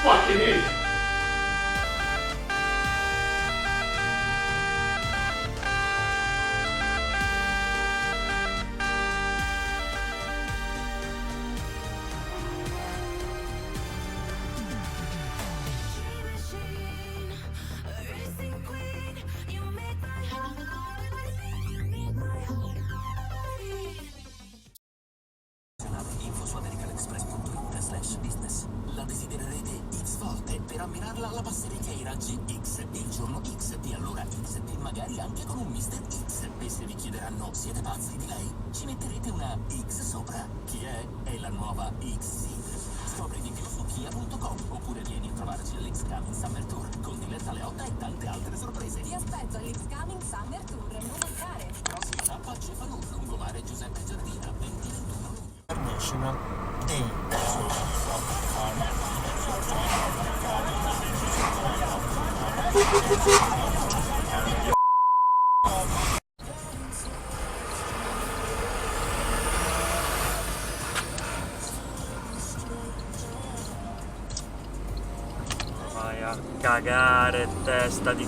Fucking it! Info su americanexpress.it/business. La desidererete X volte. Per ammirarla la passerete ai raggi X il giorno X e all'ora X e magari anche con un Mr. X. E se vi chiederanno siete pazzi di lei, ci metterete una X sopra. Chi è? È la nuova X-Sync. Scopri di più su kia.com oppure vieni a trovarci all'X Coming Summer Tour con Diletta Leotta e tante altre sorprese. Ti aspetto all'X Coming Summer Tour, non mancare. Prossima tappa Cefalù, lungomare Giuseppe Giardina, 2021 luglio. International Day. Vai a cagare, testa di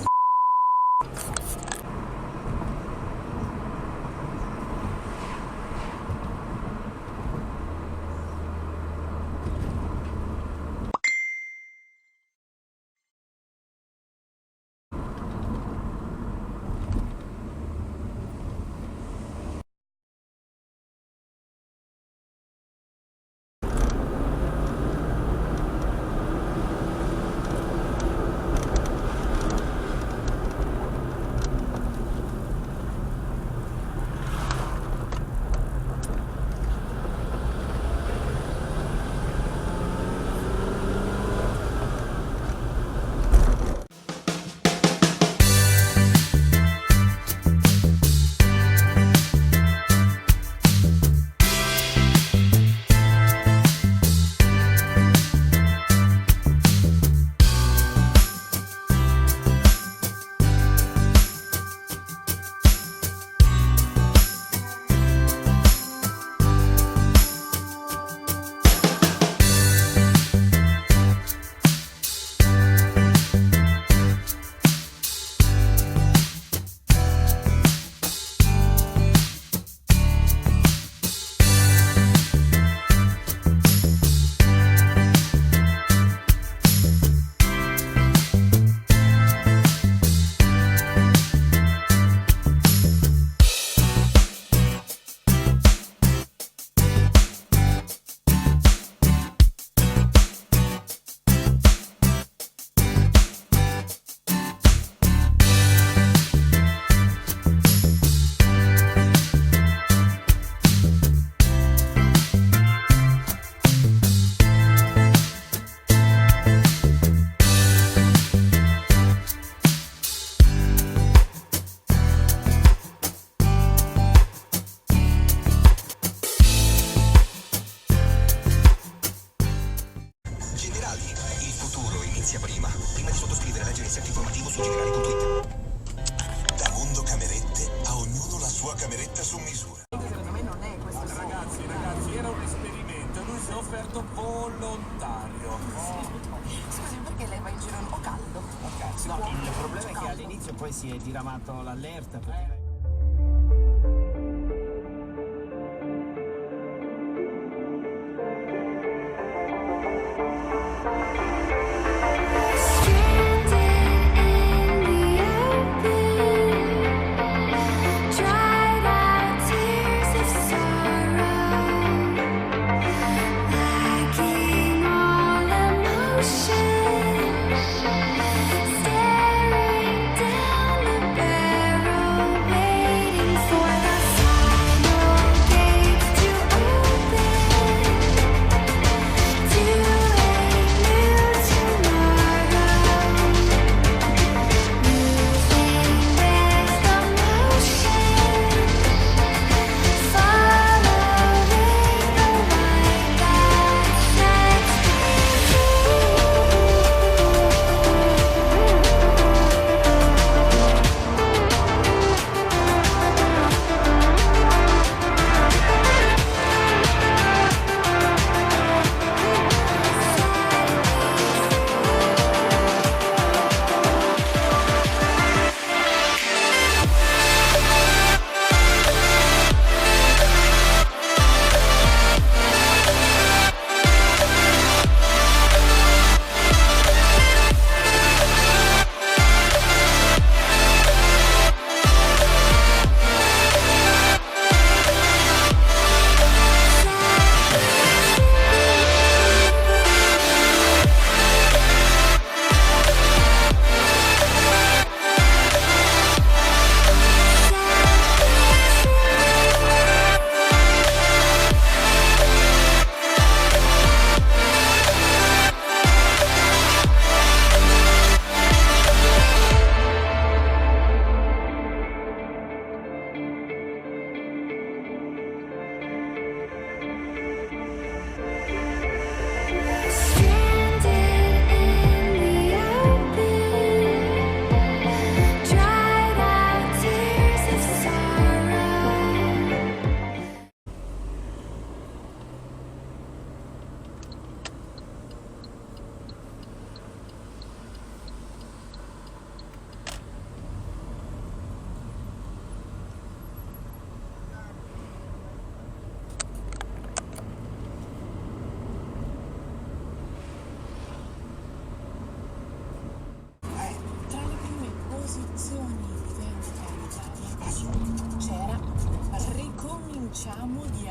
cameretta su misura. Secondo me non è questo. Ragazzi, era un esperimento, lui si è offerto volontario. Scusi, perché lei va in giro un po' caldo? Ok, no, il problema è che all'inizio poi si è diramato l'allerta. Staring down the barrel.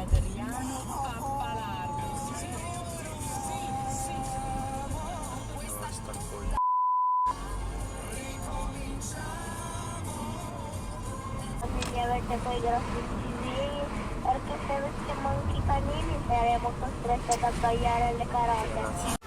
Adriano Pappalardo. Sì, sì. No, sta cogliendo. Mi avete poi grossi figli, perché se avessimo anche i panini saremmo costretti ad abbaiare le carote.